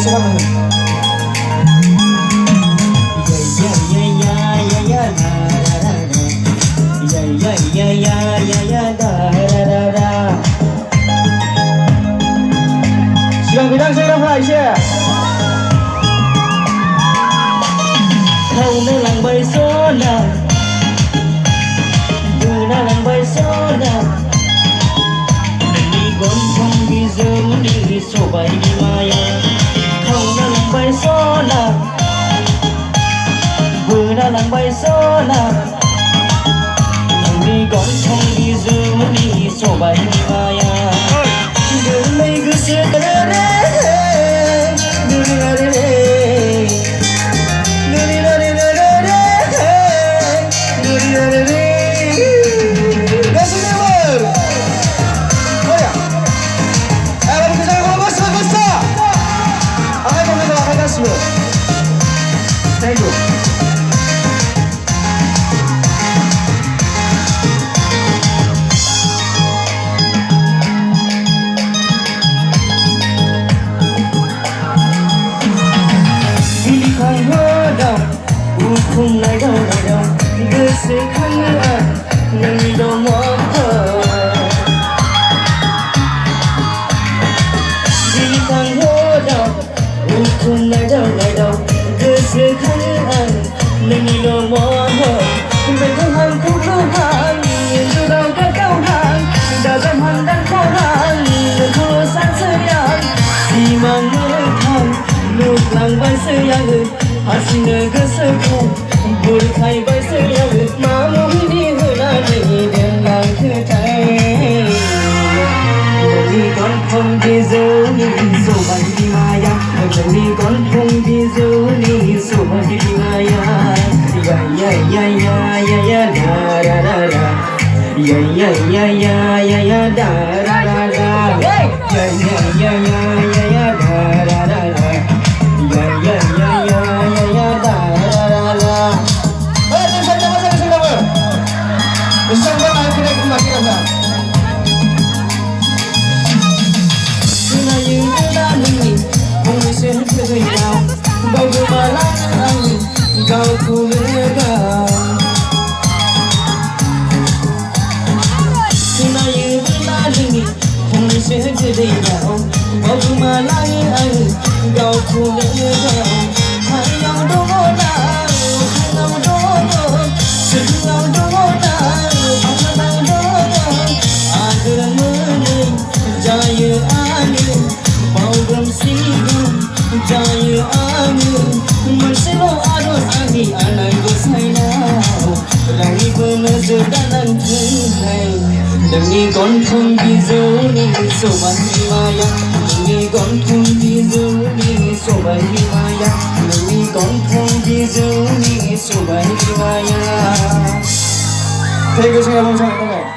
시간은 시간 그냥 생각하라 이제 không đang lặng bay số nào người đang lặng bay số nào đi con không đi dương đi số bay đi maya không đang lặng bay số nào người đang lặng bay số nào đi con không đi dương đi số bay đi maya đường mây cứ xưa Thank you. đi không hứa đâu không lại đâu đưa sự khăn ở nâng đâu mong thở đi không hứa đâu không lại đâu đưa sự khăn ở nâng đâu mong thở mình không hàng không lưu hàng nhìn từ đâu các cao hàng đã dám hàng đang khó hàng đừng thua sáng sớm yang gì mà ngỡ thang lúc lang bay sơ yang Asina keseku berkai bay sơ yang mamu ini helani dan lang ketai Demi con không đi dấu ni số bay đi maya Demi con không đi dấu ni số bay đi maya Ya ya ya ya ya ya da da da da Ya ya ya ya ya ya da da da da Ya ya ya ya ya ya da da da da Ya ya ya ya ya ya da da da da Isang ba ang pinagkumakita? Sinayin na namin kung isin kay ikaw bago malang ikaw kuligaw Sinayin na namin kung isin kay ikaw bago malang ikaw kuligaw Hayang dungo na hayang dungo Sayang dungo na hayang dungo Agar menang jaya angin Program sigung jaya angin Merselo arus angin anak gosainau Rangi penazir dalam kenai Demi con không đi dấu ni số bay đi maya Demi con không đi dấu ni số bay đi maya Demi con không đi dấu ni số bay đi maya Thank you, 생각해보면